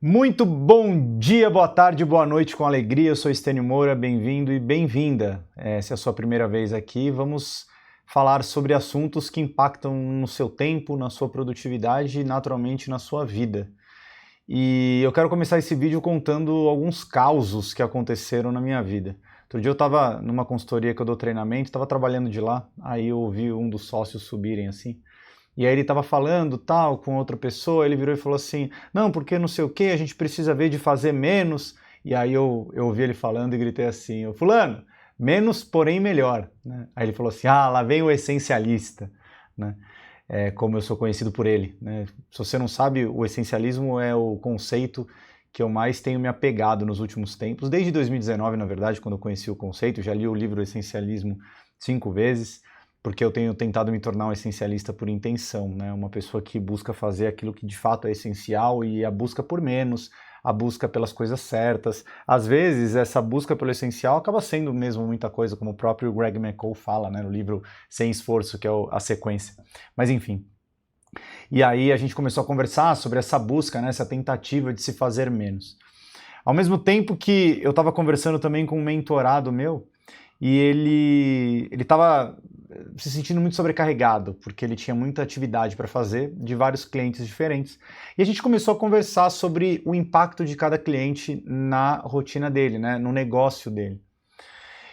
Muito bom dia, boa tarde, boa noite com alegria. Eu sou Estênio Moura, bem-vindo e bem-vinda. Se é a sua primeira vez aqui, vamos falar sobre assuntos que impactam no seu tempo, na sua produtividade e naturalmente na sua vida. E eu quero começar esse vídeo contando alguns causos que aconteceram na minha vida. Outro dia eu estava numa consultoria que eu dou treinamento, estava trabalhando de lá, aí eu ouvi um dos sócios subirem assim. E aí ele estava falando tal com outra pessoa, ele virou e falou assim, não, porque não sei o que, a gente precisa ver de fazer menos. E aí eu ouvi ele falando e gritei assim, ô fulano, menos porém melhor. Né? Aí ele falou assim, lá vem o essencialista, né? Como eu sou conhecido por ele. Né? Se você não sabe, o essencialismo é o conceito que eu mais tenho me apegado nos últimos tempos, desde 2019, na verdade, quando eu conheci o conceito, já li o livro Essencialismo 5 vezes, porque eu tenho tentado me tornar um essencialista por intenção, né? Uma pessoa que busca fazer aquilo que de fato é essencial e a busca por menos, a busca pelas coisas certas. Às vezes, essa busca pelo essencial acaba sendo mesmo muita coisa, como o próprio Greg McCall fala, né, no livro Sem Esforço, que é a sequência. Mas enfim. E aí a gente começou a conversar sobre essa busca, né, essa tentativa de se fazer menos. Ao mesmo tempo que eu estava conversando também com um mentorado meu, e ele estava se sentindo muito sobrecarregado, porque ele tinha muita atividade para fazer de vários clientes diferentes. E a gente começou a conversar sobre o impacto de cada cliente na rotina dele, né, no negócio dele.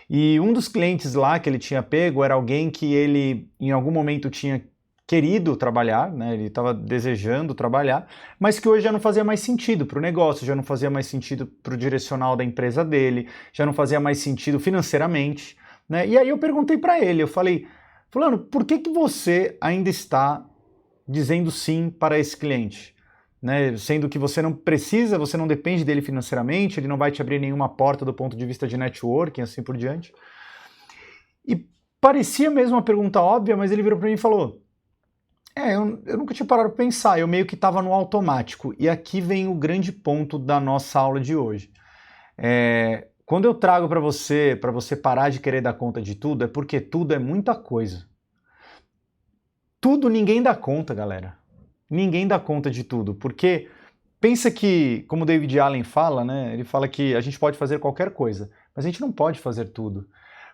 E um dos clientes lá que ele tinha pego era alguém que ele em algum momento tinha querido trabalhar, né, ele estava desejando trabalhar, mas que hoje já não fazia mais sentido para o negócio, já não fazia mais sentido para o direcional da empresa dele, já não fazia mais sentido financeiramente. Né? E aí eu perguntei para ele, eu falei, fulano, por que você ainda está dizendo sim para esse cliente? Né? Sendo que você não precisa, você não depende dele financeiramente, ele não vai te abrir nenhuma porta do ponto de vista de networking, assim por diante. E parecia mesmo uma pergunta óbvia, mas ele virou para mim e falou, eu nunca tinha parado para pensar, eu meio que estava no automático. E aqui vem o grande ponto da nossa aula de hoje. Quando eu trago para você parar de querer dar conta de tudo, é porque tudo é muita coisa. Tudo ninguém dá conta, galera. Ninguém dá conta de tudo, porque pensa que, como o David Allen fala, né, ele fala que a gente pode fazer qualquer coisa, mas a gente não pode fazer tudo.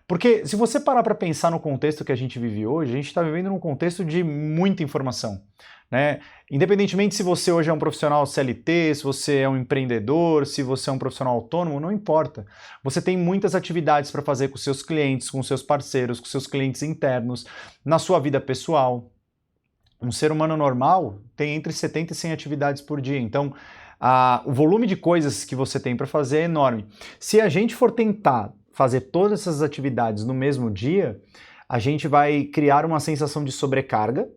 Porque se você parar para pensar no contexto que a gente vive hoje, a gente está vivendo num contexto de muita informação. Né? Independentemente se você hoje é um profissional CLT, se você é um empreendedor, se você é um profissional autônomo, não importa. Você tem muitas atividades para fazer com seus clientes, com seus parceiros, com seus clientes internos, na sua vida pessoal. Um ser humano normal tem entre 70 e 100 atividades por dia, então o volume de coisas que você tem para fazer é enorme. Se a gente for tentar fazer todas essas atividades no mesmo dia, a gente vai criar uma sensação de sobrecarga,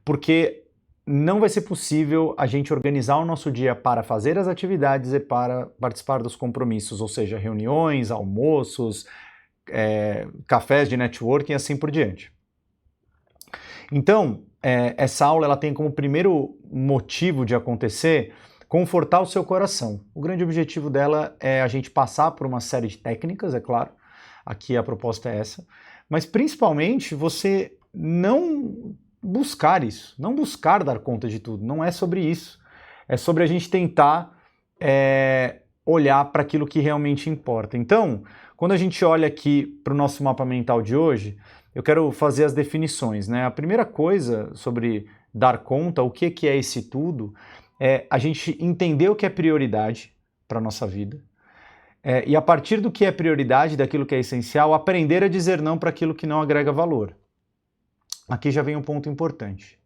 porque não vai ser possível a gente organizar o nosso dia para fazer as atividades e para participar dos compromissos, ou seja, reuniões, almoços, cafés de networking e assim por diante. Então, essa aula ela tem como primeiro motivo de acontecer confortar o seu coração. O grande objetivo dela é a gente passar por uma série de técnicas, é claro, aqui a proposta é essa, mas principalmente você não buscar isso, não buscar dar conta de tudo, não é sobre isso, é sobre a gente tentar olhar para aquilo que realmente importa. Então, quando a gente olha aqui para o nosso mapa mental de hoje, eu quero fazer as definições, né? A primeira coisa sobre dar conta, o que é esse tudo, é a gente entender o que é prioridade para a nossa vida e a partir do que é prioridade, daquilo que é essencial, aprender a dizer não para aquilo que não agrega valor. Aqui já vem um ponto importante.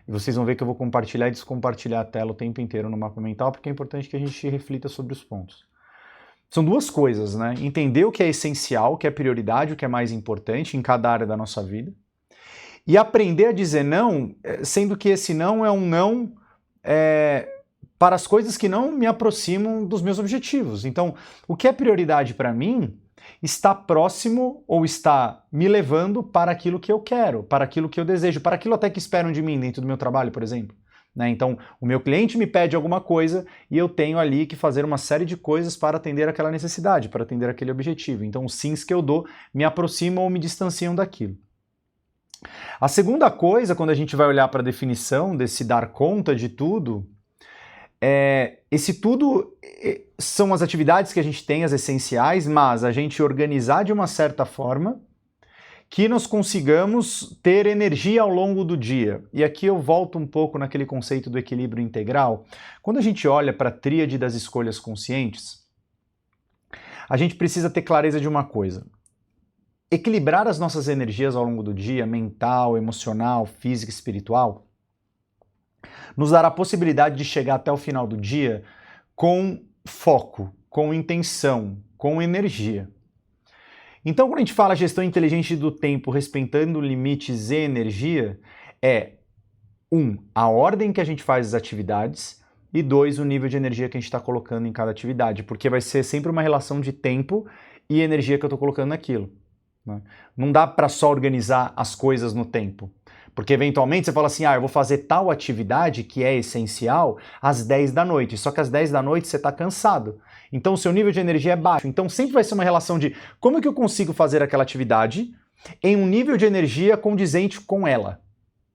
E vocês vão ver que eu vou compartilhar e descompartilhar a tela o tempo inteiro no mapa mental, porque é importante que a gente reflita sobre os pontos. São duas coisas, né? Entender o que é essencial, o que é prioridade, o que é mais importante em cada área da nossa vida. E aprender a dizer não, sendo que esse não é um não para as coisas que não me aproximam dos meus objetivos. Então, o que é prioridade para mim está próximo ou está me levando para aquilo que eu quero, para aquilo que eu desejo, para aquilo até que esperam de mim dentro do meu trabalho, por exemplo. Né? Então, o meu cliente me pede alguma coisa e eu tenho ali que fazer uma série de coisas para atender aquela necessidade, para atender aquele objetivo. Então, os sims que eu dou me aproximam ou me distanciam daquilo. A segunda coisa, quando a gente vai olhar para a definição desse dar conta de tudo, esse tudo são as atividades que a gente tem, as essenciais, mas a gente organizar de uma certa forma que nós consigamos ter energia ao longo do dia. E aqui eu volto um pouco naquele conceito do equilíbrio integral. Quando a gente olha para a tríade das escolhas conscientes, a gente precisa ter clareza de uma coisa. Equilibrar as nossas energias ao longo do dia, mental, emocional, física e espiritual, nos dará a possibilidade de chegar até o final do dia com foco, com intenção, com energia. Então, quando a gente fala gestão inteligente do tempo, respeitando limites e energia, é 1. A ordem que a gente faz as atividades e 2. O nível de energia que a gente está colocando em cada atividade, porque vai ser sempre uma relação de tempo e energia que eu estou colocando naquilo. Né? Não dá para só organizar as coisas no tempo. Porque eventualmente você fala assim, eu vou fazer tal atividade que é essencial às 10 da noite, só que às 10 da noite você está cansado. Então o seu nível de energia é baixo. Então sempre vai ser uma relação de como é que eu consigo fazer aquela atividade em um nível de energia condizente com ela.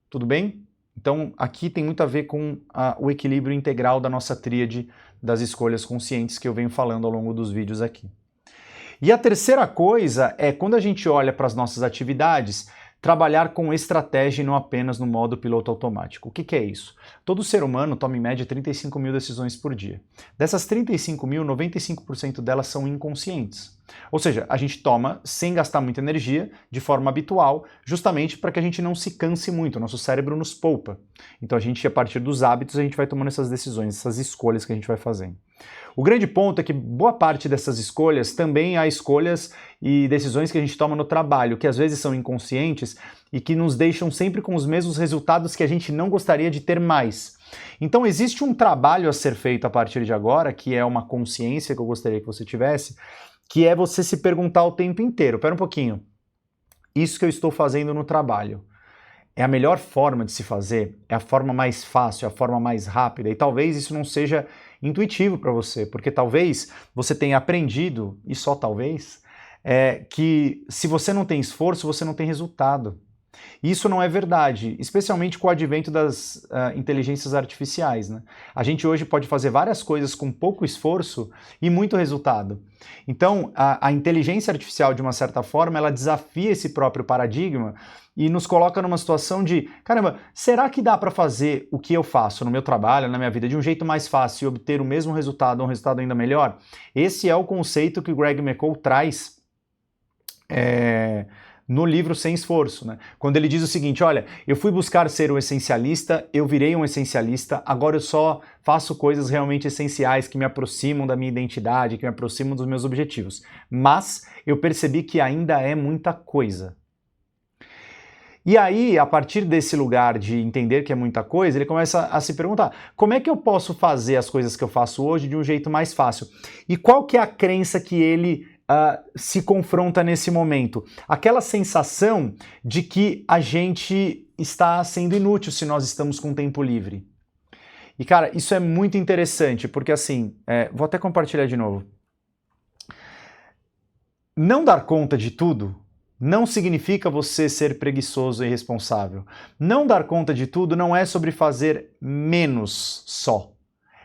Tudo bem? Então aqui tem muito a ver com o equilíbrio integral da nossa tríade das escolhas conscientes que eu venho falando ao longo dos vídeos aqui. E a terceira coisa é quando a gente olha para as nossas atividades, trabalhar com estratégia e não apenas no modo piloto automático. O que é isso? Todo ser humano toma em média 35 mil decisões por dia. Dessas 35 mil, 95% delas são inconscientes. Ou seja, a gente toma sem gastar muita energia, de forma habitual, justamente para que a gente não se canse muito, o nosso cérebro nos poupa. Então a gente, a partir dos hábitos, a gente vai tomando essas decisões, essas escolhas que a gente vai fazendo. O grande ponto é que boa parte dessas escolhas também há escolhas e decisões que a gente toma no trabalho, que às vezes são inconscientes e que nos deixam sempre com os mesmos resultados que a gente não gostaria de ter mais. Então existe um trabalho a ser feito a partir de agora, que é uma consciência que eu gostaria que você tivesse, que é você se perguntar o tempo inteiro, pera um pouquinho, isso que eu estou fazendo no trabalho, é a melhor forma de se fazer? É a forma mais fácil, é a forma mais rápida? E talvez isso não seja intuitivo para você, porque talvez você tenha aprendido, e só talvez, que se você não tem esforço, você não tem resultado. Isso não é verdade, especialmente com o advento das inteligências artificiais, né? A gente hoje pode fazer várias coisas com pouco esforço e muito resultado. Então, a inteligência artificial, de uma certa forma, ela desafia esse próprio paradigma e nos coloca numa situação de, caramba, será que dá para fazer o que eu faço no meu trabalho, na minha vida, de um jeito mais fácil e obter o mesmo resultado, um resultado ainda melhor? Esse é o conceito que o Greg McCall traz no livro Sem Esforço, né? Quando ele diz o seguinte, olha, eu fui buscar ser um essencialista, eu virei um essencialista, agora eu só faço coisas realmente essenciais que me aproximam da minha identidade, que me aproximam dos meus objetivos. Mas eu percebi que ainda é muita coisa. E aí, a partir desse lugar de entender que é muita coisa, ele começa a se perguntar, como é que eu posso fazer as coisas que eu faço hoje de um jeito mais fácil? E qual que é a crença que ele se confronta nesse momento? Aquela sensação de que a gente está sendo inútil se nós estamos com tempo livre. E cara, isso é muito interessante, porque assim, vou até compartilhar de novo. Não dar conta de tudo não significa você ser preguiçoso e irresponsável. Não dar conta de tudo não é sobre fazer menos só.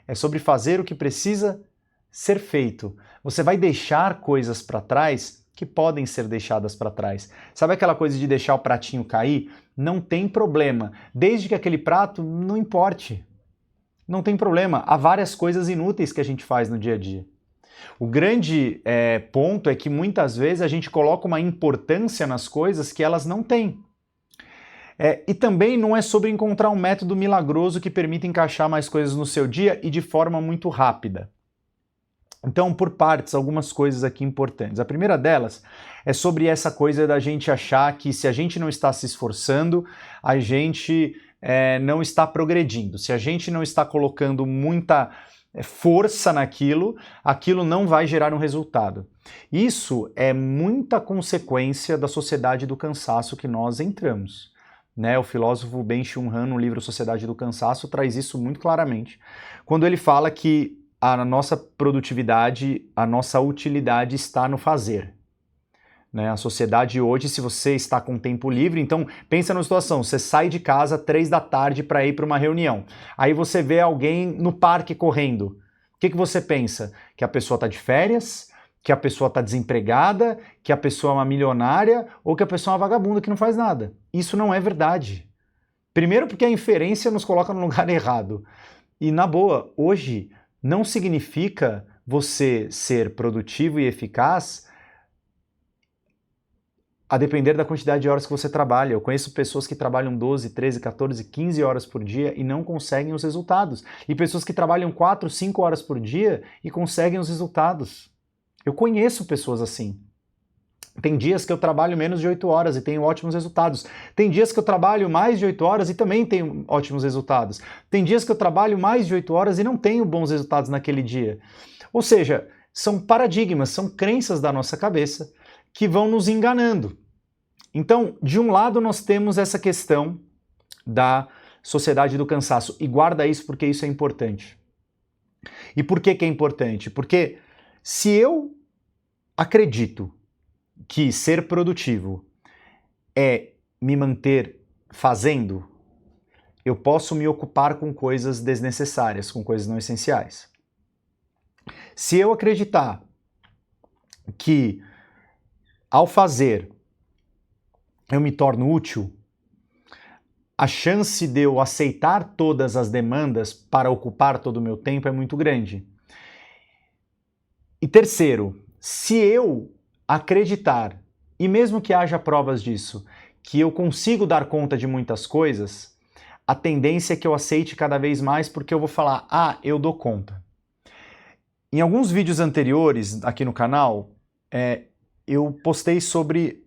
É sobre fazer o que precisa ser feito. Você vai deixar coisas para trás que podem ser deixadas para trás. Sabe aquela coisa de deixar o pratinho cair? Não tem problema, desde que aquele prato não importe. Não tem problema, há várias coisas inúteis que a gente faz no dia a dia. O grande ponto é que muitas vezes a gente coloca uma importância nas coisas que elas não têm. E também não é sobre encontrar um método milagroso que permita encaixar mais coisas no seu dia e de forma muito rápida. Então, por partes, algumas coisas aqui importantes. A primeira delas é sobre essa coisa da gente achar que se a gente não está se esforçando, a gente não está progredindo. Se a gente não está colocando muita força naquilo, aquilo não vai gerar um resultado. Isso é muita consequência da sociedade do cansaço que nós entramos. Né? O filósofo Ben-Shul Han, no livro Sociedade do Cansaço, traz isso muito claramente, quando ele fala que a nossa produtividade, a nossa utilidade está no fazer. né? A sociedade hoje, se você está com tempo livre, então pensa numa situação, você sai de casa 3 da tarde para ir para uma reunião, aí você vê alguém no parque correndo, o que você pensa? Que a pessoa está de férias, que a pessoa está desempregada, que a pessoa é uma milionária ou que a pessoa é uma vagabunda que não faz nada. Isso não é verdade. Primeiro porque a inferência nos coloca no lugar errado. E na boa, hoje não significa você ser produtivo e eficaz a depender da quantidade de horas que você trabalha. Eu conheço pessoas que trabalham 12, 13, 14, 15 horas por dia e não conseguem os resultados. E pessoas que trabalham 4, 5 horas por dia e conseguem os resultados. Eu conheço pessoas assim. Tem dias que eu trabalho menos de 8 horas e tenho ótimos resultados. Tem dias que eu trabalho mais de 8 horas e também tenho ótimos resultados. Tem dias que eu trabalho mais de 8 horas e não tenho bons resultados naquele dia. Ou seja, são paradigmas, são crenças da nossa cabeça que vão nos enganando. Então, de um lado nós temos essa questão da sociedade do cansaço, e guarda isso porque isso é importante. E por que é importante? Porque se eu acredito que ser produtivo é me manter fazendo, eu posso me ocupar com coisas desnecessárias, com coisas não essenciais. Se eu acreditar que ao fazer eu me torno útil, a chance de eu aceitar todas as demandas para ocupar todo o meu tempo é muito grande. E terceiro, se eu acreditar, e mesmo que haja provas disso, que eu consigo dar conta de muitas coisas, a tendência é que eu aceite cada vez mais porque eu vou falar, eu dou conta. Em alguns vídeos anteriores aqui no canal, eu postei sobre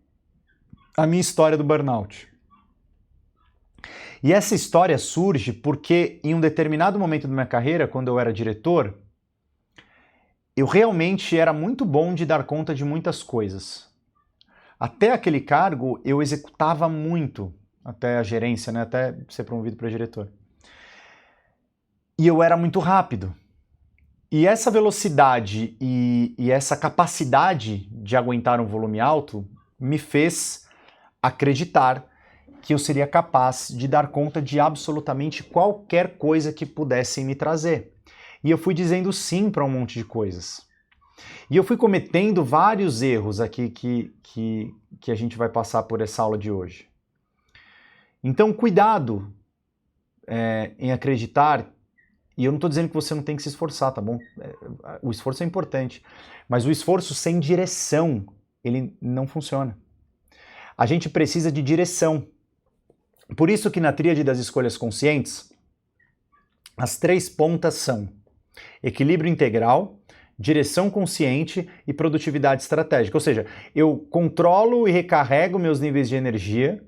a minha história do burnout. E essa história surge porque em um determinado momento da minha carreira, quando eu era diretor, eu realmente era muito bom de dar conta de muitas coisas. Até aquele cargo eu executava muito, até a gerência, né? Até ser promovido para diretor. E eu era muito rápido. E essa velocidade e essa capacidade de aguentar um volume alto me fez acreditar que eu seria capaz de dar conta de absolutamente qualquer coisa que pudessem me trazer. E eu fui dizendo sim para um monte de coisas. E eu fui cometendo vários erros aqui que a gente vai passar por essa aula de hoje. Então, cuidado em acreditar, e eu não estou dizendo que você não tem que se esforçar, tá bom? O esforço é importante, mas o esforço sem direção, ele não funciona. A gente precisa de direção. Por isso que na tríade das escolhas conscientes, as 3 pontas são equilíbrio integral, direção consciente e produtividade estratégica. Ou seja, eu controlo e recarrego meus níveis de energia,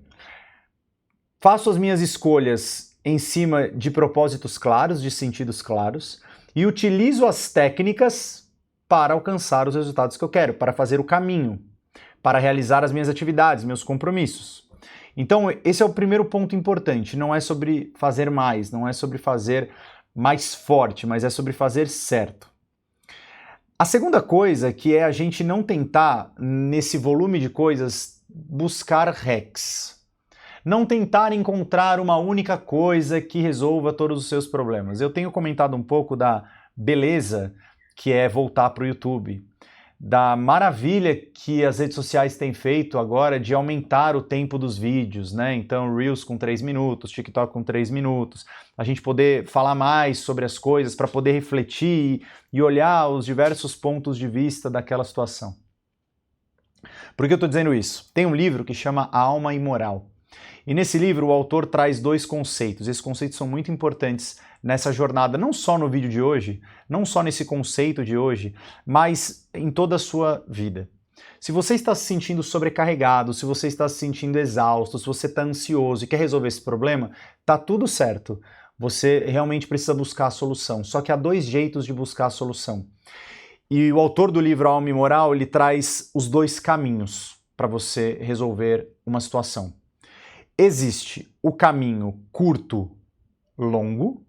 faço as minhas escolhas em cima de propósitos claros, de sentidos claros, e utilizo as técnicas para alcançar os resultados que eu quero, para fazer o caminho, para realizar as minhas atividades, meus compromissos. Então, esse é o primeiro ponto importante. Não é sobre fazer mais, não é sobre fazer mais forte, mas é sobre fazer certo. A segunda coisa que é a gente não tentar, nesse volume de coisas, buscar hacks. Não tentar encontrar uma única coisa que resolva todos os seus problemas. Eu tenho comentado um pouco da beleza que é voltar para o YouTube, da maravilha que as redes sociais têm feito agora de aumentar o tempo dos vídeos, né? Então, Reels com 3 minutos, TikTok com 3 minutos, a gente poder falar mais sobre as coisas para poder refletir e olhar os diversos pontos de vista daquela situação. Por que eu estou dizendo isso? Tem um livro que chama A Alma Imoral. E nesse livro o autor traz 2 conceitos. Esses conceitos são muito importantes nessa jornada, não só no vídeo de hoje, não só nesse conceito de hoje, mas em toda a sua vida. Se você está se sentindo sobrecarregado, se você está se sentindo exausto, se você está ansioso e quer resolver esse problema, tá tudo certo. Você realmente precisa buscar a solução. Só que há 2 jeitos de buscar a solução. E o autor do livro A Alma Imoral, ele traz os 2 caminhos para você resolver uma situação. Existe o caminho curto, longo,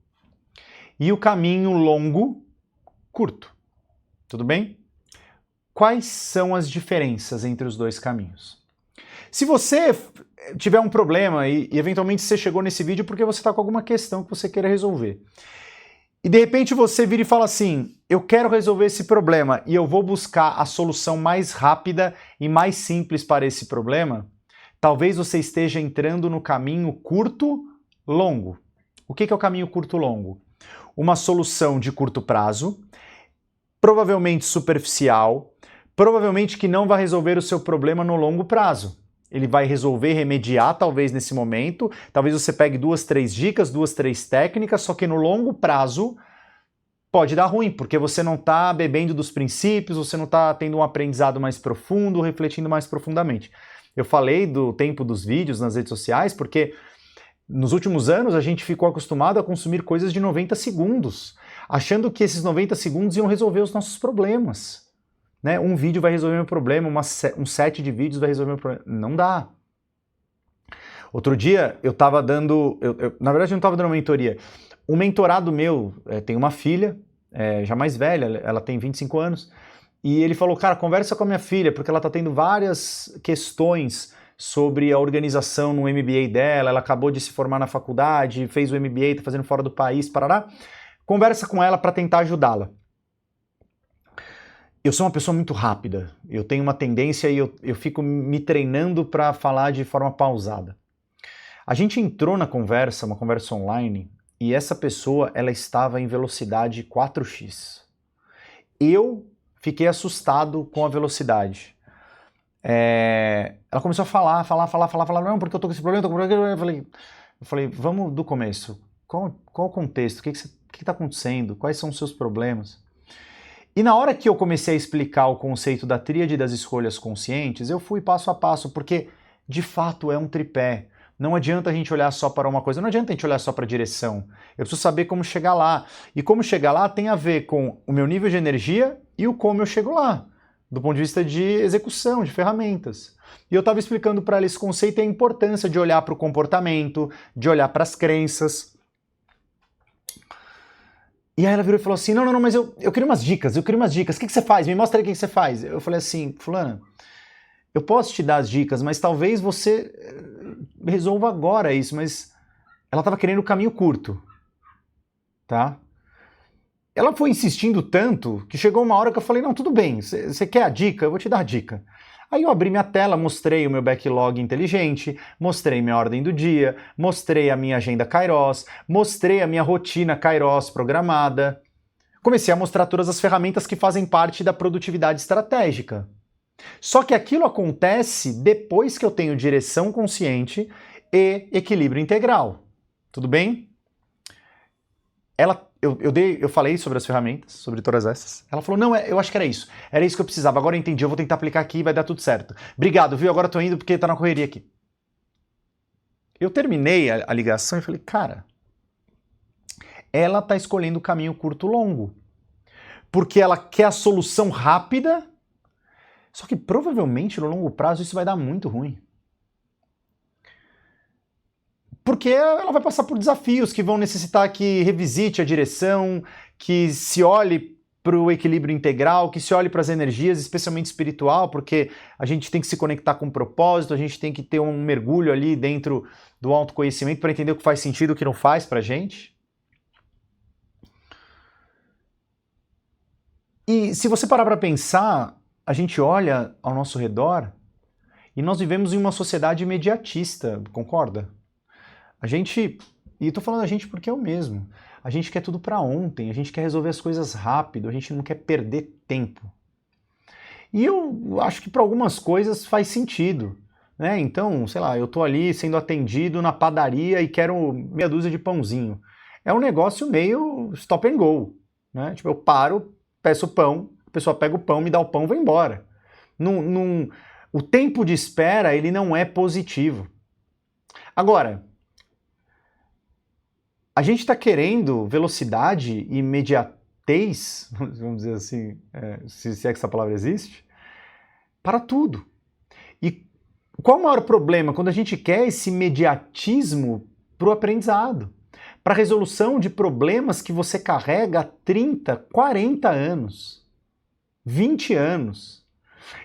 e o caminho longo, curto. Tudo bem? quais são as diferenças entre os dois caminhos? Se você tiver um problema e eventualmente você chegou nesse vídeo porque você está com alguma questão que você queira resolver, e de repente você vira e fala assim, eu quero resolver esse problema e eu vou buscar a solução mais rápida e mais simples para esse problema, talvez você esteja entrando no caminho curto-longo. O que é o caminho curto-longo? Uma solução de curto prazo, provavelmente superficial, provavelmente que não vai resolver o seu problema no longo prazo. Ele vai resolver, remediar talvez nesse momento, talvez você pegue 2, 3 dicas, 2, 3 técnicas, só que no longo prazo pode dar ruim, porque você não está bebendo dos princípios, você não está tendo um aprendizado mais profundo, refletindo mais profundamente. Eu falei do tempo dos vídeos nas redes sociais, porque nos últimos anos a gente ficou acostumado a consumir coisas de 90 segundos, achando que esses 90 segundos iam resolver os nossos problemas. Né? Um vídeo vai resolver meu problema, um set de vídeos vai resolver meu problema. Não dá. Outro dia eu estava dando, na verdade eu não estava dando uma mentoria. Um mentorado meu tem uma filha, já mais velha, ela tem 25 anos, e ele falou, cara, conversa com a minha filha, porque ela está tendo várias questões sobre a organização no MBA dela, ela acabou de se formar na faculdade, fez o MBA, está fazendo fora do país, parará. Conversa com ela para tentar ajudá-la. Eu sou uma pessoa muito rápida, eu tenho uma tendência e eu fico me treinando para falar de forma pausada. A gente entrou na conversa, uma conversa online, e essa pessoa ela estava em velocidade 4x. Eu fiquei assustado com a velocidade. Ela começou a falar, não, porque eu tô com esse problema, tô com esse problema. Eu falei, vamos do começo. Qual o contexto? O que está acontecendo? Quais são os seus problemas? E na hora que eu comecei a explicar o conceito da tríade das escolhas conscientes, eu fui passo a passo, porque de fato é um tripé. Não adianta a gente olhar só para uma coisa, não adianta a gente olhar só para a direção. Eu preciso saber como chegar lá. E como chegar lá tem a ver com o meu nível de energia e o como eu chego lá, do ponto de vista de execução, de ferramentas. E eu estava explicando para ela esse conceito e a importância de olhar para o comportamento, de olhar para as crenças. E aí ela virou e falou assim, não, mas eu queria umas dicas, o que você faz? Me mostra aí o que você faz. Eu falei assim, fulana, eu posso te dar as dicas, mas talvez você resolva agora isso, mas ela estava querendo o caminho curto, tá? Ela foi insistindo tanto que chegou uma hora que eu falei, não, tudo bem, você quer a dica? Eu vou te dar a dica. Aí eu abri minha tela, mostrei o meu backlog inteligente, mostrei minha ordem do dia, mostrei a minha agenda Kairos, mostrei a minha rotina Kairos programada. Comecei a mostrar todas as ferramentas que fazem parte da produtividade estratégica. Só que aquilo acontece depois que eu tenho direção consciente e equilíbrio integral. Tudo bem? Eu falei sobre as ferramentas, sobre todas essas. Ela falou, não, eu acho que era isso. Era isso que eu precisava. Agora eu entendi, eu vou tentar aplicar aqui e vai dar tudo certo. Obrigado, viu? Agora eu tô indo porque tá na correria aqui. Eu terminei a ligação e falei, cara, ela tá escolhendo o caminho curto-longo. Porque ela quer a solução rápida, só que provavelmente no longo prazo isso vai dar muito ruim. Porque ela vai passar por desafios que vão necessitar que revisite a direção, que se olhe para o equilíbrio integral, que se olhe para as energias, especialmente espiritual, porque a gente tem que se conectar com o propósito, a gente tem que ter um mergulho ali dentro do autoconhecimento para entender o que faz sentido e o que não faz para a gente. E se você parar para pensar, a gente olha ao nosso redor e nós vivemos em uma sociedade imediatista, concorda? A gente, e eu tô falando a gente porque eu mesmo, a gente quer tudo para ontem, a gente quer resolver as coisas rápido, a gente não quer perder tempo. E eu acho que para algumas coisas faz sentido, né? Então, sei lá, eu tô ali sendo atendido na padaria e quero meia dúzia de pãozinho. É um negócio meio stop and go, né? Tipo, eu paro, peço pão, a pessoa pega o pão, me dá o pão e vai embora. O tempo de espera, ele não é positivo. Agora, a gente está querendo velocidade e imediatez, vamos dizer assim, se é que essa palavra existe, para tudo. E qual o maior problema? Quando a gente quer esse imediatismo para o aprendizado, para a resolução de problemas que você carrega há 30, 40 anos, 20 anos.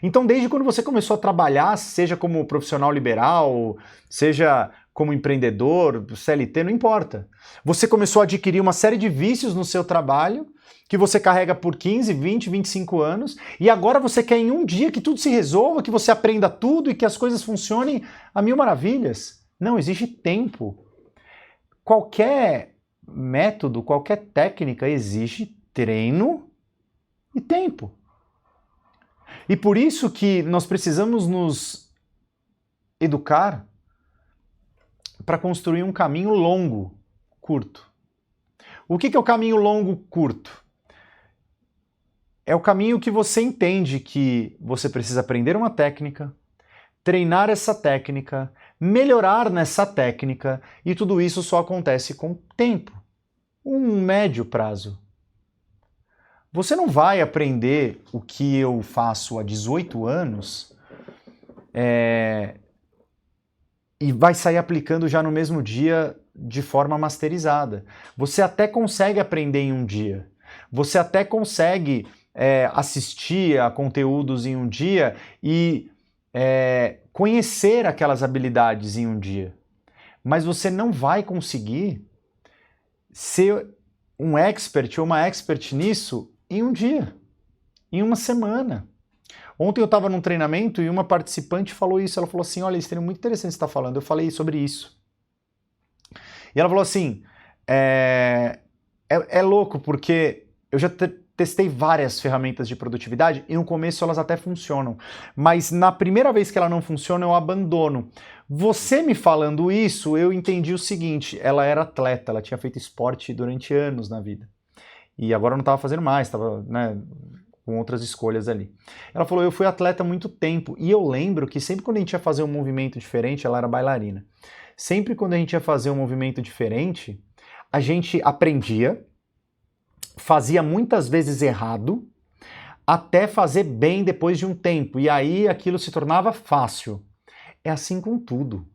Então, desde quando você começou a trabalhar, seja como profissional liberal, seja como empreendedor, CLT, não importa. Você começou a adquirir uma série de vícios no seu trabalho que você carrega por 15, 20, 25 anos, e agora você quer em um dia que tudo se resolva, que você aprenda tudo e que as coisas funcionem a mil maravilhas. Não, existe tempo. Qualquer método, qualquer técnica exige treino e tempo. E por isso que nós precisamos nos educar para construir um caminho longo, curto. O que é o caminho longo, curto? É o caminho que você entende que você precisa aprender uma técnica, treinar essa técnica, melhorar nessa técnica, e tudo isso só acontece com tempo, um médio prazo. Você não vai aprender o que eu faço há 18 anos e vai sair aplicando já no mesmo dia de forma masterizada. Você até consegue aprender em um dia. Você até consegue assistir a conteúdos em um dia e conhecer aquelas habilidades em um dia. Mas você não vai conseguir ser um expert ou uma expert nisso em um dia, em uma semana. Ontem eu estava num treinamento e uma participante falou isso. Ela falou assim, olha, isso é muito interessante você estar falando. Eu falei sobre isso. E ela falou assim, é louco porque eu já testei várias ferramentas de produtividade e no começo elas até funcionam. Mas na primeira vez que ela não funciona, eu abandono. Você me falando isso, eu entendi o seguinte, ela era atleta, ela tinha feito esporte durante anos na vida. E agora não estava fazendo mais, estava com outras escolhas ali. Ela falou, eu fui atleta há muito tempo, e eu lembro que sempre quando a gente ia fazer um movimento diferente, ela era bailarina, sempre quando a gente ia fazer um movimento diferente, a gente aprendia, fazia muitas vezes errado, até fazer bem depois de um tempo, e aí aquilo se tornava fácil. É assim com tudo.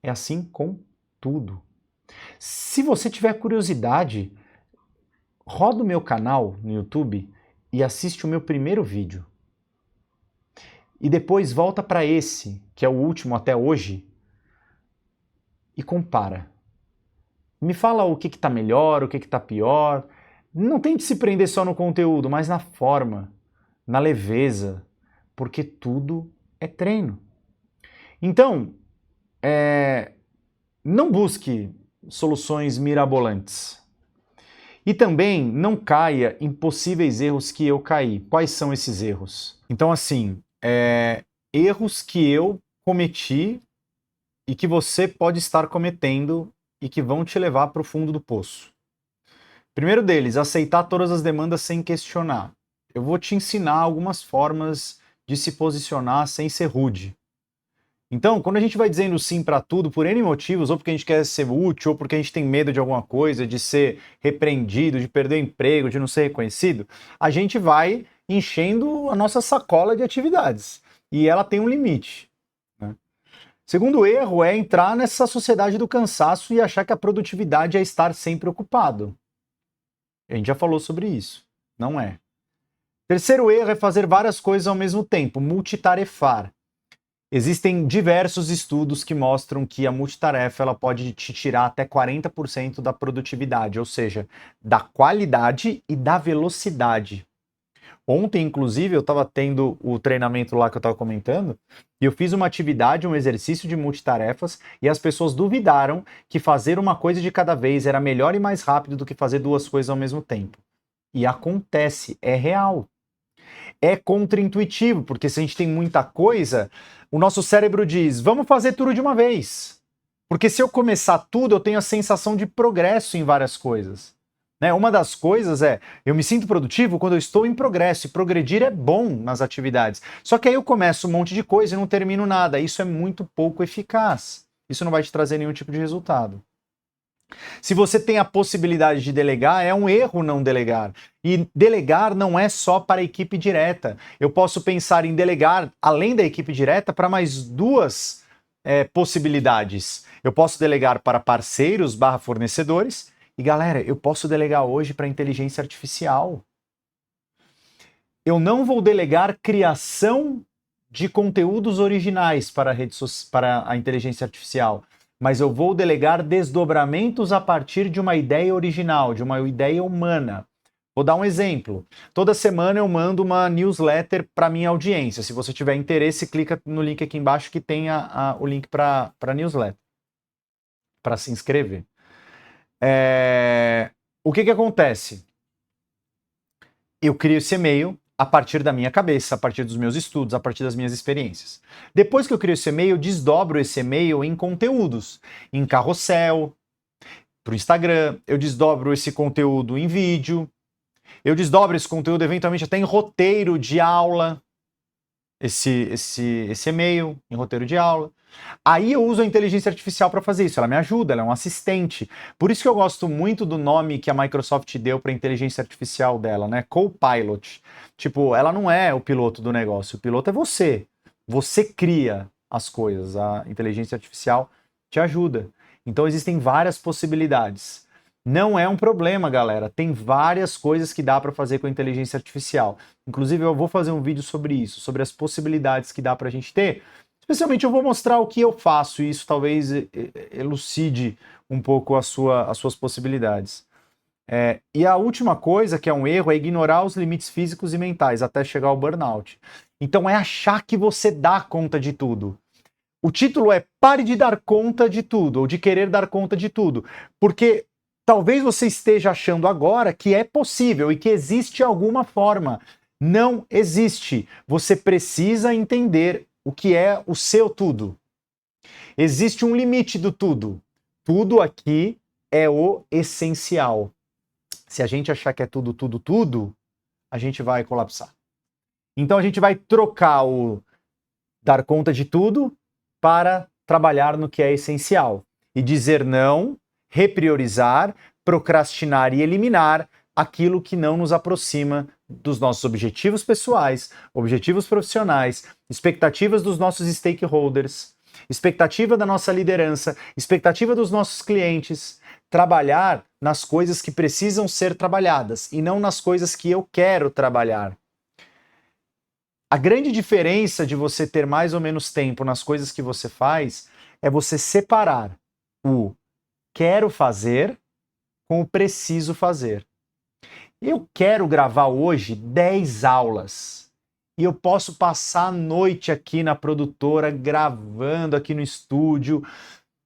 É assim com tudo. Se você tiver curiosidade, roda o meu canal no YouTube e assiste o meu primeiro vídeo. E depois volta para esse, que é o último até hoje, e compara. Me fala o que está melhor, o que está pior. Não tente se prender só no conteúdo, mas na forma, na leveza, porque tudo é treino. Então, não busque soluções mirabolantes. E também não caia em possíveis erros que eu caí. Quais são esses erros? Então, assim, erros que eu cometi e que você pode estar cometendo e que vão te levar para o fundo do poço. Primeiro deles, aceitar todas as demandas sem questionar. Eu vou te ensinar algumas formas de se posicionar sem ser rude. Então, quando a gente vai dizendo sim para tudo, por N motivos, ou porque a gente quer ser útil, ou porque a gente tem medo de alguma coisa, de ser repreendido, de perder o emprego, de não ser reconhecido, a gente vai enchendo a nossa sacola de atividades. E ela tem um limite. Né? Segundo erro é entrar nessa sociedade do cansaço e achar que a produtividade é estar sempre ocupado. A gente já falou sobre isso. Não é. Terceiro erro é fazer várias coisas ao mesmo tempo, multitarefar. Existem diversos estudos que mostram que a multitarefa ela pode te tirar até 40% da produtividade, ou seja, da qualidade e da velocidade. Ontem, inclusive, eu estava tendo o treinamento lá que eu estava comentando, e eu fiz uma atividade, um exercício de multitarefas, e as pessoas duvidaram que fazer uma coisa de cada vez era melhor e mais rápido do que fazer duas coisas ao mesmo tempo. E acontece, é real. É contraintuitivo, porque se a gente tem muita coisa, o nosso cérebro diz, vamos fazer tudo de uma vez. Porque se eu começar tudo, eu tenho a sensação de progresso em várias coisas. Né? Uma das coisas eu me sinto produtivo quando eu estou em progresso, e progredir é bom nas atividades. Só que aí eu começo um monte de coisa e não termino nada. Isso é muito pouco eficaz. Isso não vai te trazer nenhum tipo de resultado. Se você tem a possibilidade de delegar, é um erro não delegar. E delegar não é só para a equipe direta. Eu posso pensar em delegar, além da equipe direta, para mais duas possibilidades. Eu posso delegar para parceiros / fornecedores. E galera, eu posso delegar hoje para inteligência artificial. Eu não vou delegar criação de conteúdos originais para para a inteligência artificial, mas eu vou delegar desdobramentos a partir de uma ideia original, de uma ideia humana. Vou dar um exemplo. Toda semana eu mando uma newsletter para minha audiência. Se você tiver interesse, clica no link aqui embaixo que tem o link para a newsletter, para se inscrever. O que acontece? Eu crio esse e-mail a partir da minha cabeça, a partir dos meus estudos, a partir das minhas experiências. Depois que eu crio esse e-mail, eu desdobro esse e-mail em conteúdos, em carrossel, para o Instagram, eu desdobro esse conteúdo em vídeo, eu desdobro esse conteúdo eventualmente até em roteiro de aula, esse e-mail em roteiro de aula. Aí eu uso a inteligência artificial para fazer isso, ela me ajuda, ela é um assistente. Por isso que eu gosto muito do nome que a Microsoft deu para a inteligência artificial dela, né? Copilot. Tipo, ela não é o piloto do negócio, o piloto é você. Você cria as coisas, a inteligência artificial te ajuda. Então existem várias possibilidades. Não é um problema, galera. Tem várias coisas que dá para fazer com a inteligência artificial. Inclusive, eu vou fazer um vídeo sobre isso, sobre as possibilidades que dá para a gente ter. Especialmente eu vou mostrar o que eu faço e isso talvez elucide um pouco as suas possibilidades. E a última coisa, que é um erro, é ignorar os limites físicos e mentais até chegar ao burnout. Então é achar que você dá conta de tudo. O título é Pare de dar conta de tudo, ou de querer dar conta de tudo. Porque talvez você esteja achando agora que é possível e que existe alguma forma. Não existe. Você precisa entender o que é o seu tudo. Existe um limite do tudo. Tudo aqui é o essencial. Se a gente achar que é tudo, tudo, tudo, a gente vai colapsar. Então a gente vai trocar o dar conta de tudo para trabalhar no que é essencial. E dizer não, repriorizar, procrastinar e eliminar aquilo que não nos aproxima dos nossos objetivos pessoais, objetivos profissionais, expectativas dos nossos stakeholders, expectativa da nossa liderança, expectativa dos nossos clientes. Trabalhar nas coisas que precisam ser trabalhadas e não nas coisas que eu quero trabalhar. A grande diferença de você ter mais ou menos tempo nas coisas que você faz é você separar o quero fazer com o preciso fazer. Eu quero gravar hoje 10 aulas e eu posso passar a noite aqui na produtora gravando aqui no estúdio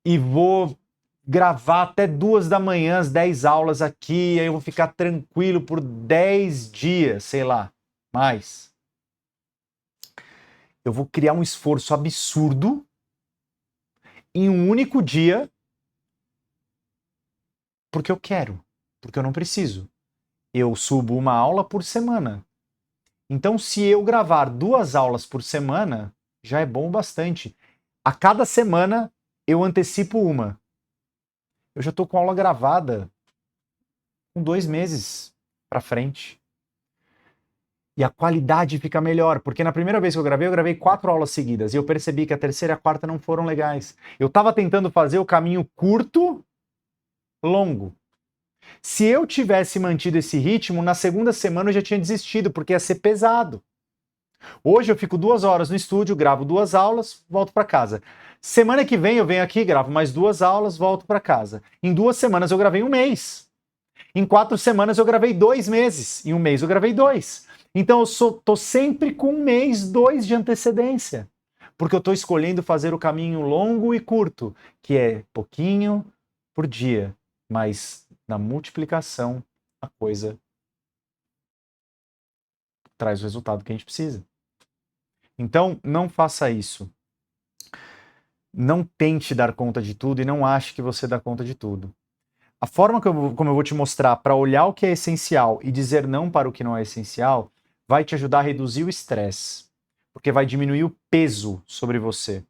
e vou gravar até 2 da manhã as 10 aulas aqui, aí eu vou ficar tranquilo por 10 dias, sei lá, mais. Eu vou criar um esforço absurdo em um único dia porque eu quero, porque eu não preciso. Eu subo uma aula por semana. Então, se eu gravar 2 aulas por semana, já é bom bastante. A cada semana, eu antecipo uma. Eu já estou com aula gravada com 2 meses para frente. E a qualidade fica melhor, porque na primeira vez que eu gravei 4 aulas seguidas. E eu percebi que a terceira e a quarta não foram legais. Eu estava tentando fazer o caminho curto, longo. Se eu tivesse mantido esse ritmo, na segunda semana eu já tinha desistido, porque ia ser pesado. Hoje eu fico 2 horas no estúdio, gravo 2 aulas, volto para casa. Semana que vem eu venho aqui, gravo mais 2 aulas, volto para casa. Em 2 semanas eu gravei 1 mês. Em 4 semanas eu gravei 2 meses. Em 1 mês eu gravei 2. Então eu tô sempre com 1 mês, 2 de antecedência. Porque eu estou escolhendo fazer o caminho longo e curto, que é pouquinho por dia, mas na multiplicação a coisa traz o resultado que a gente precisa. Então, não faça isso. Não tente dar conta de tudo e não ache que você dá conta de tudo. A forma como eu vou te mostrar para olhar o que é essencial e dizer não para o que não é essencial vai te ajudar a reduzir o estresse, porque vai diminuir o peso sobre você.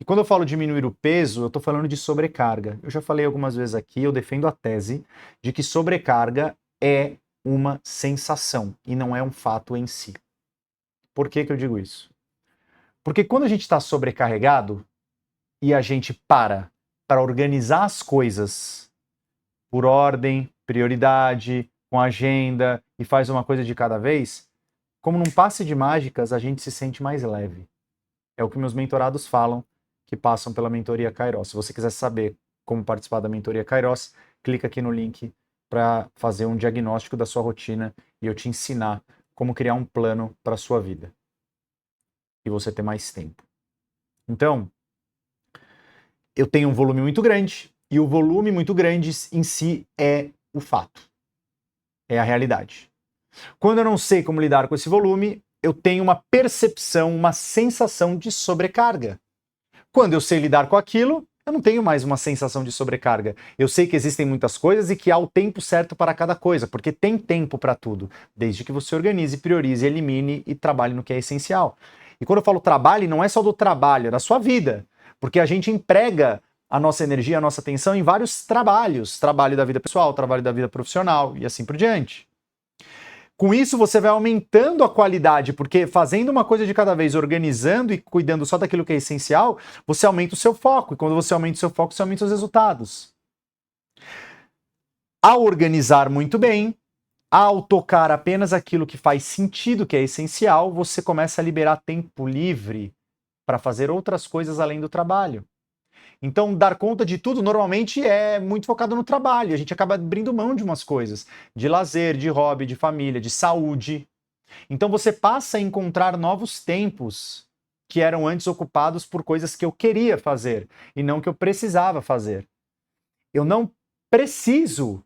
E quando eu falo diminuir o peso, eu estou falando de sobrecarga. Eu já falei algumas vezes aqui, eu defendo a tese de que sobrecarga é uma sensação e não é um fato em si. Por que eu digo isso? Porque quando a gente está sobrecarregado e a gente para organizar as coisas por ordem, prioridade, com agenda e faz uma coisa de cada vez, como num passe de mágicas, a gente se sente mais leve. É o que meus mentorados falam, que passam pela mentoria Kairos. Se você quiser saber como participar da mentoria Kairos, clica aqui no link para fazer um diagnóstico da sua rotina e eu te ensinar como criar um plano para a sua vida e você ter mais tempo. Então, eu tenho um volume muito grande e o volume muito grande em si é o fato, é a realidade. Quando eu não sei como lidar com esse volume, eu tenho uma percepção, uma sensação de sobrecarga. Quando eu sei lidar com aquilo, eu não tenho mais uma sensação de sobrecarga. Eu sei que existem muitas coisas e que há o tempo certo para cada coisa, porque tem tempo para tudo, desde que você organize, priorize, elimine e trabalhe no que é essencial. E quando eu falo trabalhe, não é só do trabalho, é da sua vida, porque a gente emprega a nossa energia, a nossa atenção em vários trabalhos, trabalho da vida pessoal, trabalho da vida profissional e assim por diante. Com isso, você vai aumentando a qualidade, porque fazendo uma coisa de cada vez, organizando e cuidando só daquilo que é essencial, você aumenta o seu foco. E quando você aumenta o seu foco, você aumenta os resultados. Ao organizar muito bem, ao tocar apenas aquilo que faz sentido, que é essencial, você começa a liberar tempo livre para fazer outras coisas além do trabalho. Então, dar conta de tudo normalmente é muito focado no trabalho. A gente acaba abrindo mão de umas coisas, de lazer, de hobby, de família, de saúde. Então você passa a encontrar novos tempos que eram antes ocupados por coisas que eu queria fazer e não que eu precisava fazer. Eu não preciso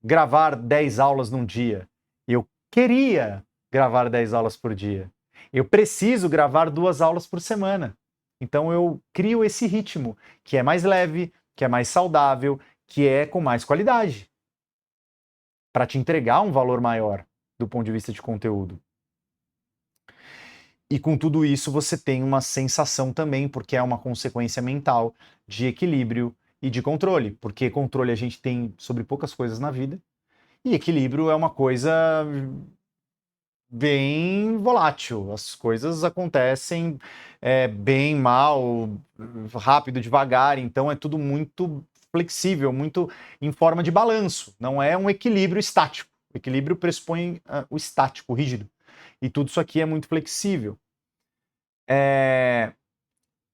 gravar 10 aulas num dia. Eu queria gravar 10 aulas por dia. Eu preciso gravar 2 aulas por semana. Então eu crio esse ritmo que é mais leve, que é mais saudável, que é com mais qualidade, para te entregar um valor maior do ponto de vista de conteúdo. E com tudo isso você tem uma sensação também, porque é uma consequência mental de equilíbrio e de controle, porque controle a gente tem sobre poucas coisas na vida, e equilíbrio é uma coisa bem volátil. As coisas acontecem bem, mal, rápido, devagar, então é tudo muito flexível, muito em forma de balanço, não é um equilíbrio estático. O equilíbrio pressupõe o estático, o rígido, e tudo isso aqui é muito flexível.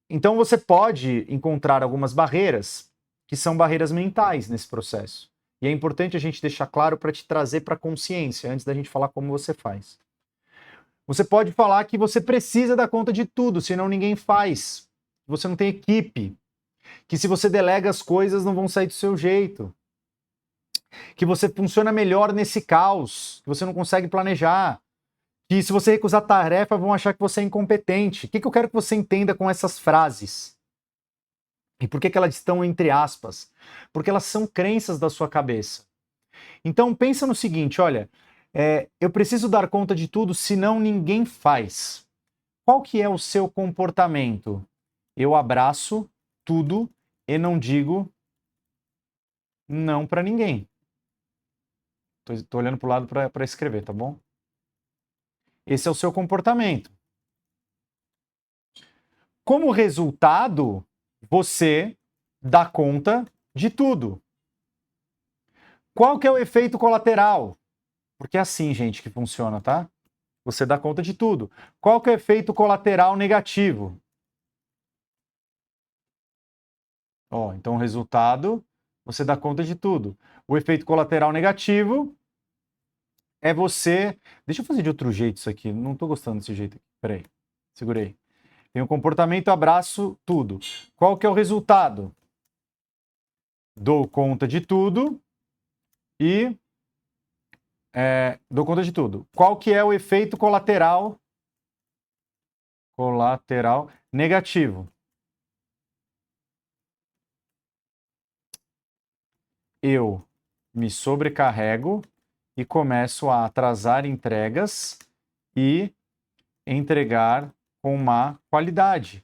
Então você pode encontrar algumas barreiras que são barreiras mentais nesse processo. E é importante a gente deixar claro para te trazer para a consciência, antes da gente falar como você faz. Você pode falar que você precisa dar conta de tudo, senão ninguém faz. Você não tem equipe. Que se você delega as coisas, não vão sair do seu jeito. Que você funciona melhor nesse caos, que você não consegue planejar. Que se você recusar tarefa, vão achar que você é incompetente. O que eu quero que você entenda com essas frases? E por que elas estão entre aspas? Porque elas são crenças da sua cabeça. Então pensa no seguinte, olha, eu preciso dar conta de tudo, senão ninguém faz. Qual que é o seu comportamento? Eu abraço tudo e não digo não para ninguém. Tô olhando para o lado para escrever, tá bom? Esse é o seu comportamento. Como resultado, você dá conta de tudo. Qual que é o efeito colateral? Porque é assim, gente, que funciona, tá? Você dá conta de tudo. Qual que é o efeito colateral negativo? Então o resultado, você dá conta de tudo. O efeito colateral negativo é você... Deixa eu fazer de outro jeito isso aqui. Não estou gostando desse jeito aqui. Peraí. Segurei. Tem o comportamento, abraço, tudo. Qual que é o resultado? Dou conta de tudo e... dou conta de tudo. Qual que é o efeito colateral? Colateral negativo. Eu me sobrecarrego e começo a atrasar entregas e entregar com má qualidade.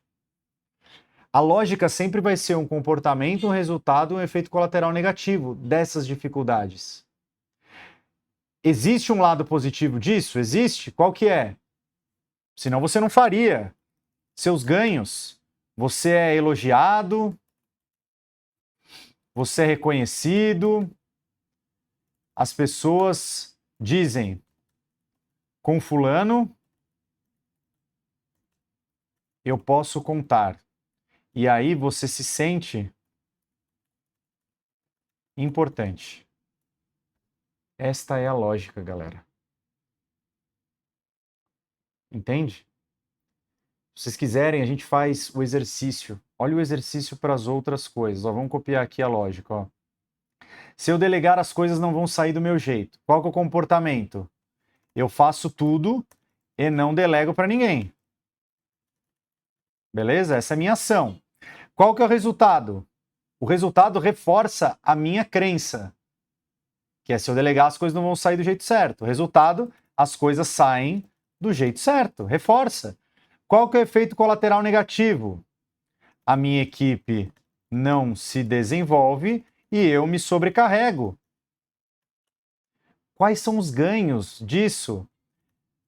A lógica sempre vai ser um comportamento, um resultado, um efeito colateral negativo dessas dificuldades. Existe um lado positivo disso? Existe? Qual que é? Senão você não faria. Seus ganhos. Você é elogiado, você é reconhecido, as pessoas dizem: com fulano eu posso contar. E aí você se sente importante. Esta é a lógica, galera. Entende? Se vocês quiserem, a gente faz o exercício. Olha o exercício para as outras coisas. Ó, vamos copiar aqui a lógica. Ó. Se eu delegar, as coisas não vão sair do meu jeito. Qual que é o comportamento? Eu faço tudo e não delego para ninguém. Beleza? Essa é a minha ação. Qual que é o resultado? O resultado reforça a minha crença. Que é, se eu delegar, as coisas não vão sair do jeito certo. O resultado, as coisas saem do jeito certo. Reforça. Qual que é o efeito colateral negativo? A minha equipe não se desenvolve e eu me sobrecarrego. Quais são os ganhos disso?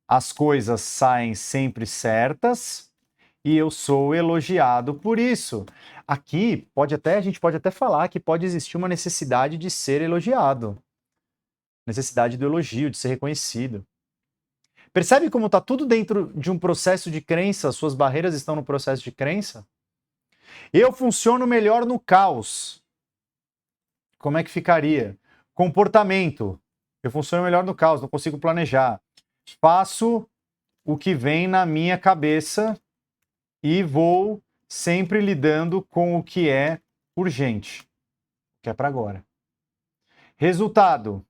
As coisas saem sempre certas e eu sou elogiado por isso. Aqui a gente pode até falar que pode existir uma necessidade de ser elogiado. Necessidade do elogio, de ser reconhecido. Percebe como está tudo dentro de um processo de crença? As suas barreiras estão no processo de crença? Eu funciono melhor no caos. Como é que ficaria? Comportamento. Eu funciono melhor no caos, não consigo planejar. Faço o que vem na minha cabeça e vou sempre lidando com o que é urgente, o que é para agora. Resultado.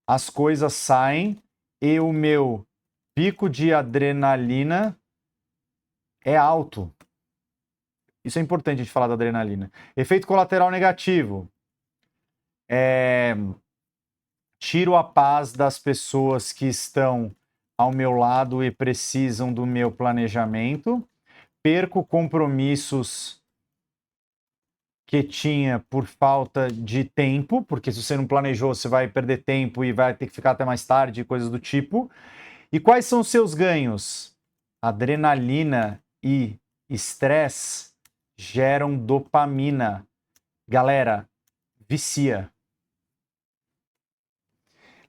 As coisas saem e o meu pico de adrenalina é alto. Isso é importante a gente falar da adrenalina. Efeito colateral negativo. Tiro a paz das pessoas que estão ao meu lado e precisam do meu planejamento. Perco compromissos que tinha por falta de tempo, porque se você não planejou, você vai perder tempo e vai ter que ficar até mais tarde, coisas do tipo. E quais são os seus ganhos? Adrenalina e estresse geram dopamina. Galera, vicia.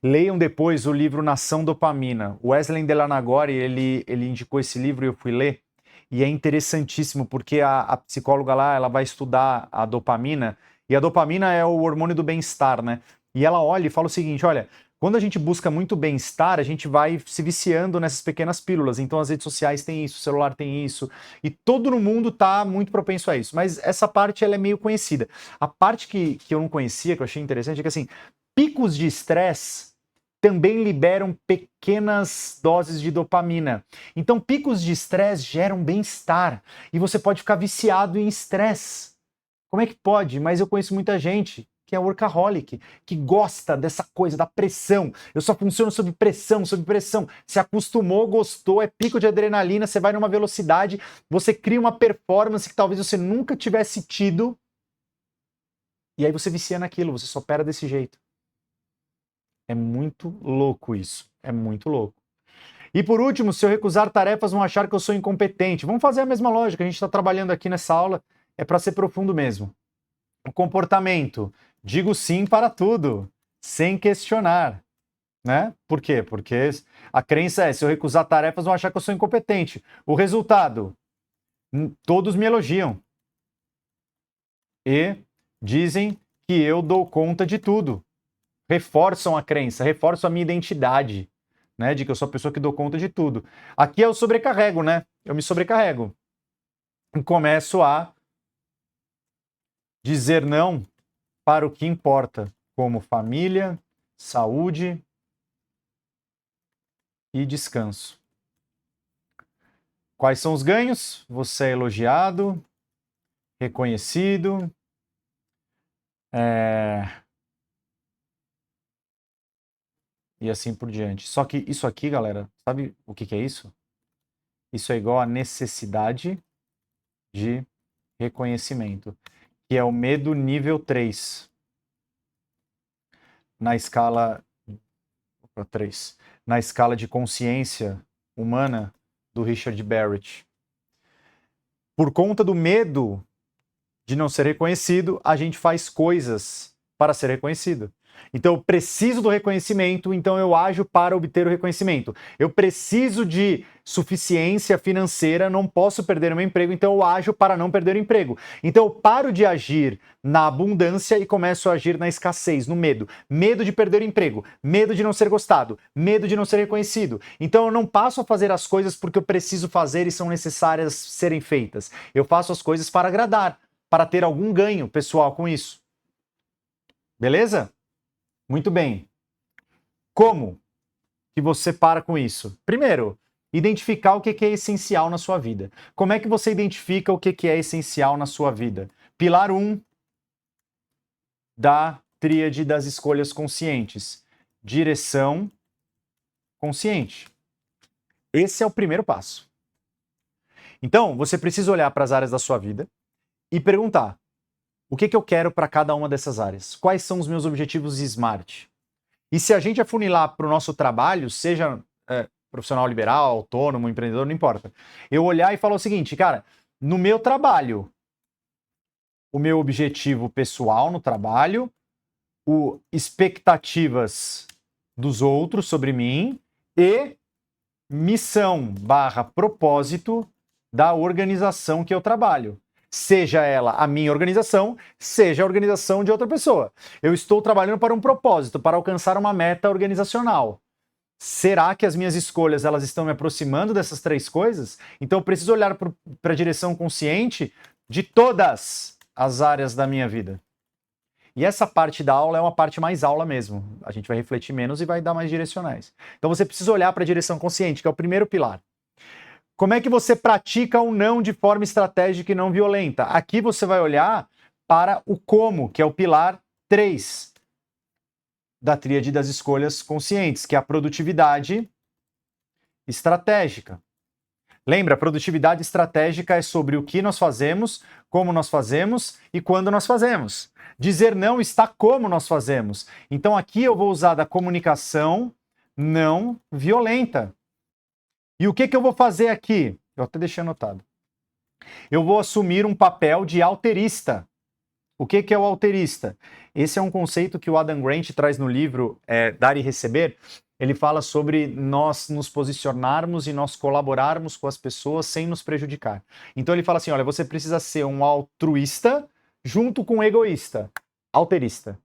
Leiam depois o livro Nação Dopamina. O Wesley Delanagori, ele indicou esse livro e eu fui ler. E é interessantíssimo, porque a psicóloga lá, ela vai estudar a dopamina, e a dopamina é o hormônio do bem-estar, né? E ela olha e fala o seguinte, olha, quando a gente busca muito bem-estar, a gente vai se viciando nessas pequenas pílulas. Então as redes sociais têm isso, o celular tem isso, e todo mundo está muito propenso a isso. Mas essa parte, ela é meio conhecida. A parte que eu não conhecia, que eu achei interessante, é que assim, picos de estresse também liberam pequenas doses de dopamina. Então, picos de estresse geram bem-estar e você pode ficar viciado em estresse. Como é que pode? Mas eu conheço muita gente que é workaholic, que gosta dessa coisa, da pressão. Eu só funciono sob pressão, sob pressão. Se acostumou, gostou, é pico de adrenalina, você vai numa velocidade, você cria uma performance que talvez você nunca tivesse tido, e aí você vicia naquilo, você só opera desse jeito. É muito louco isso. É muito louco. E por último, se eu recusar tarefas, vão achar que eu sou incompetente. Vamos fazer a mesma lógica. A gente está trabalhando aqui nessa aula. É para ser profundo mesmo. O comportamento. Digo sim para tudo, sem questionar. Né? Por quê? Porque a crença é, se eu recusar tarefas, vão achar que eu sou incompetente. O resultado? Todos me elogiam. E dizem que eu dou conta de tudo. Reforçam a crença, reforçam a minha identidade, né? De que eu sou a pessoa que dou conta de tudo. Aqui eu sobrecarrego, né? Eu me sobrecarrego. E começo a dizer não para o que importa, como família, saúde e descanso. Quais são os ganhos? Você é elogiado, reconhecido, e assim por diante. Só que isso aqui, galera, sabe o que é isso? Isso é igual a necessidade de reconhecimento, que é o medo nível 3. Na escala 3, na escala de consciência humana do Richard Barrett. Por conta do medo de não ser reconhecido, a gente faz coisas para ser reconhecido. Então eu preciso do reconhecimento, então eu ajo para obter o reconhecimento. Eu preciso de suficiência financeira, não posso perder o meu emprego, então eu ajo para não perder o emprego. Então eu paro de agir na abundância e começo a agir na escassez, no medo. Medo de perder o emprego, medo de não ser gostado, medo de não ser reconhecido. Então eu não passo a fazer as coisas porque eu preciso fazer e são necessárias serem feitas. Eu faço as coisas para agradar, para ter algum ganho pessoal com isso. Beleza? Muito bem. Como que você para com isso? Primeiro, identificar o que é essencial na sua vida. Como é que você identifica o que é essencial na sua vida? Pilar 1 da tríade das escolhas conscientes. Direção consciente. Esse é o primeiro passo. Então, você precisa olhar para as áreas da sua vida e perguntar: o que eu quero para cada uma dessas áreas? Quais são os meus objetivos SMART? E se a gente afunilar para o nosso trabalho, seja profissional liberal, autônomo, empreendedor, não importa. Eu olhar e falar o seguinte, cara, no meu trabalho, o meu objetivo pessoal no trabalho, expectativas dos outros sobre mim e missão/propósito da organização que eu trabalho. Seja ela a minha organização, seja a organização de outra pessoa. Eu estou trabalhando para um propósito, para alcançar uma meta organizacional. Será que as minhas escolhas elas estão me aproximando dessas três coisas? Então eu preciso olhar para a direção consciente de todas as áreas da minha vida. E essa parte da aula é uma parte mais aula mesmo. A gente vai refletir menos e vai dar mais direcionais. Então você precisa olhar para a direção consciente, que é o primeiro pilar. Como é que você pratica o não de forma estratégica e não violenta? Aqui você vai olhar para o como, que é o pilar 3 da tríade das escolhas conscientes, que é a produtividade estratégica. Lembra, a produtividade estratégica é sobre o que nós fazemos, como nós fazemos e quando nós fazemos. Dizer não está como nós fazemos. Então aqui eu vou usar da comunicação não violenta. E o que eu vou fazer aqui? Eu até deixei anotado. Eu vou assumir um papel de alterista. O que é o alterista? Esse é um conceito que o Adam Grant traz no livro Dar e Receber. Ele fala sobre nós nos posicionarmos e nós colaborarmos com as pessoas sem nos prejudicar. Então ele fala assim, olha, você precisa ser um altruísta junto com um egoísta, alterista.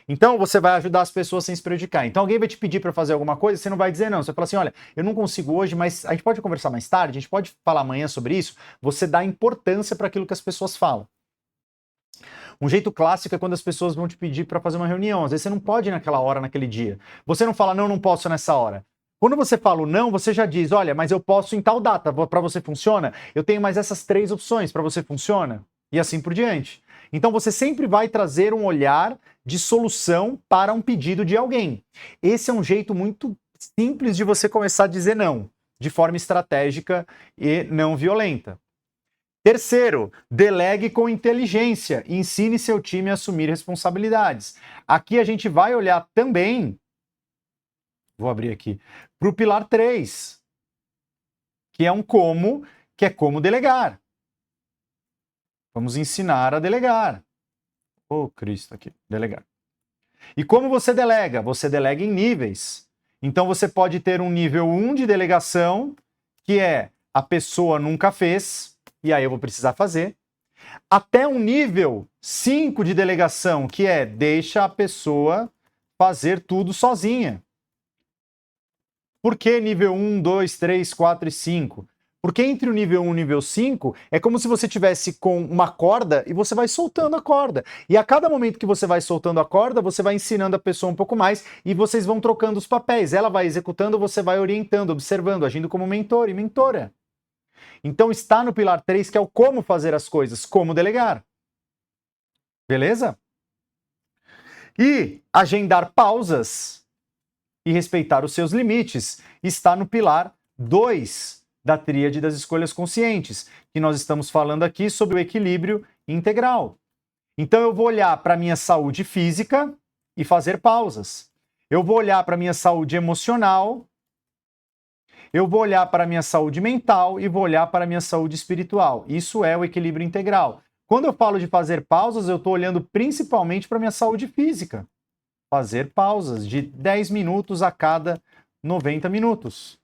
Então você vai ajudar as pessoas sem se prejudicar. Então alguém vai te pedir para fazer alguma coisa, você não vai dizer não. Você fala assim, olha, eu não consigo hoje, mas a gente pode conversar mais tarde, a gente pode falar amanhã sobre isso. Você dá importância para aquilo que as pessoas falam. Um jeito clássico é quando as pessoas vão te pedir para fazer uma reunião. Às vezes você não pode ir naquela hora, naquele dia. Você não fala, não, não posso nessa hora. Quando você fala o não, você já diz, olha, mas eu posso em tal data, para você funciona? Eu tenho mais essas 3 opções, para você funciona? E assim por diante. Então você sempre vai trazer um olhar de solução para um pedido de alguém. Esse é um jeito muito simples de você começar a dizer não, de forma estratégica e não violenta. Terceiro, delegue com inteligência. Ensine seu time a assumir responsabilidades. Aqui a gente vai olhar também, vou abrir aqui, para o pilar 3, que é que é como delegar. Vamos ensinar a delegar. Oh, Cristo, aqui, delegar. E como você delega? Você delega em níveis. Então você pode ter um nível 1 de delegação, que é a pessoa nunca fez, e aí eu vou precisar fazer, até um nível 5 de delegação, que é deixa a pessoa fazer tudo sozinha. Por que nível 1, 2, 3, 4 e 5? Porque entre o nível 1 e o nível 5 é como se você tivesse com uma corda e você vai soltando a corda. E a cada momento que você vai soltando a corda, você vai ensinando a pessoa um pouco mais e vocês vão trocando os papéis. Ela vai executando, você vai orientando, observando, agindo como mentor e mentora. Então está no pilar 3, que é o como fazer as coisas, como delegar. Beleza? E agendar pausas e respeitar os seus limites está no pilar 2 da tríade das escolhas conscientes, que nós estamos falando aqui sobre o equilíbrio integral. Então eu vou olhar para a minha saúde física e fazer pausas. Eu vou olhar para a minha saúde emocional, eu vou olhar para a minha saúde mental e vou olhar para a minha saúde espiritual. Isso é o equilíbrio integral. Quando eu falo de fazer pausas, eu estou olhando principalmente para a minha saúde física. fazer pausas de 10 minutos a cada 90 minutos.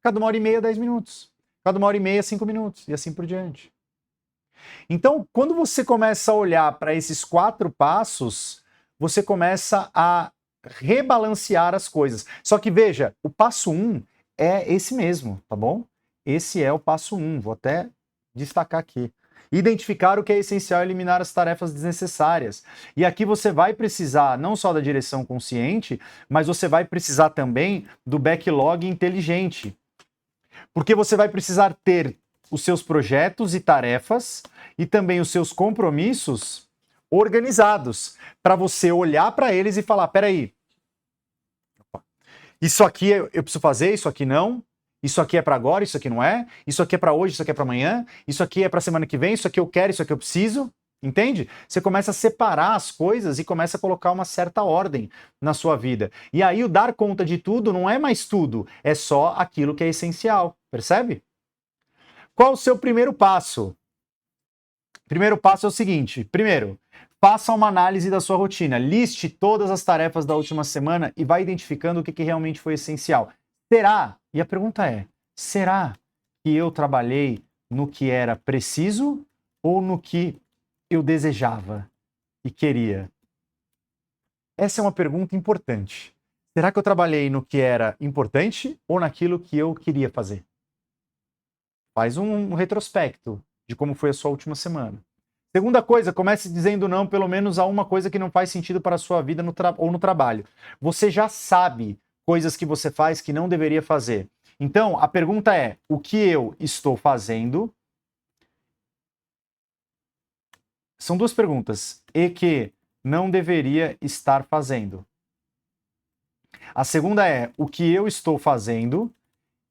Cada 1h30, 10 minutos. Cada 1h30, 5 minutos. E assim por diante. Então, quando você começa a olhar para esses 4 passos, você começa a rebalancear as coisas. Só que veja, o passo 1 é esse mesmo, tá bom? Esse é o passo 1. Vou até destacar aqui. Identificar o que é essencial e eliminar as tarefas desnecessárias. E aqui você vai precisar não só da direção consciente, mas você vai precisar também do backlog inteligente. Porque você vai precisar ter os seus projetos e tarefas e também os seus compromissos organizados, para você olhar para eles e falar, peraí, isso aqui eu preciso fazer, isso aqui não, isso aqui é para agora, isso aqui não é, isso aqui é para hoje, isso aqui é para amanhã, isso aqui é para semana que vem, isso aqui eu quero, isso aqui eu preciso, entende? Você começa a separar as coisas e começa a colocar uma certa ordem na sua vida. E aí o dar conta de tudo não é mais tudo, é só aquilo que é essencial, percebe? Qual o seu primeiro passo? Primeiro passo é o seguinte, primeiro, faça uma análise da sua rotina, liste todas as tarefas da última semana e vai identificando o que realmente foi essencial. Será? E a pergunta é, será que eu trabalhei no que era preciso ou no que eu desejava e queria? Essa é uma pergunta importante. Será que eu trabalhei no que era importante ou naquilo que eu queria fazer? Faz um retrospecto de como foi a sua última semana. Segunda coisa, comece dizendo não pelo menos a uma coisa que não faz sentido para a sua vida ou no trabalho. Você já sabe coisas que você faz que não deveria fazer. Então, a pergunta é, o que eu estou fazendo? São duas perguntas. E que não deveria estar fazendo. A segunda é, o que eu estou fazendo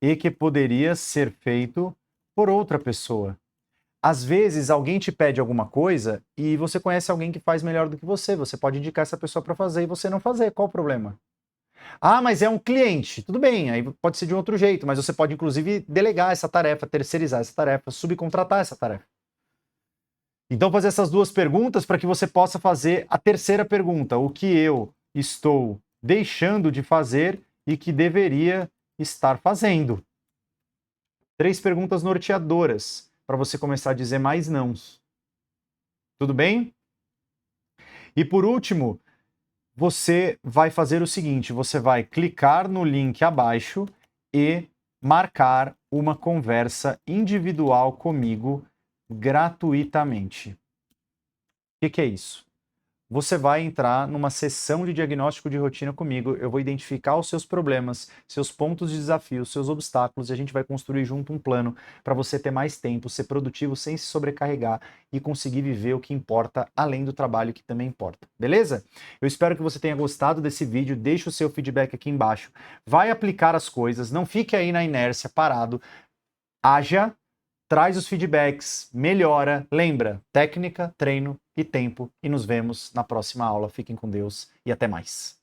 e que poderia ser feito por outra pessoa. Às vezes, alguém te pede alguma coisa e você conhece alguém que faz melhor do que você. Você pode indicar essa pessoa para fazer e você não fazer. Qual o problema? Ah, mas é um cliente. Tudo bem, aí pode ser de um outro jeito, mas você pode, inclusive, delegar essa tarefa, terceirizar essa tarefa, subcontratar essa tarefa. Então, fazer essas duas perguntas para que você possa fazer a terceira pergunta. O que eu estou deixando de fazer e que deveria estar fazendo? 3 perguntas norteadoras para você começar a dizer mais nãos. Tudo bem? E por último, você vai fazer o seguinte, você vai clicar no link abaixo e marcar uma conversa individual comigo gratuitamente. O que é isso? Você vai entrar numa sessão de diagnóstico de rotina comigo, eu vou identificar os seus problemas, seus pontos de desafio, seus obstáculos, e a gente vai construir junto um plano para você ter mais tempo, ser produtivo sem se sobrecarregar e conseguir viver o que importa, além do trabalho que também importa, beleza? Eu espero que você tenha gostado desse vídeo, deixe o seu feedback aqui embaixo, vai aplicar as coisas, não fique aí na inércia, parado, haja, traz os feedbacks, melhora, lembra, técnica, treino e tempo, e nos vemos na próxima aula. Fiquem com Deus e até mais.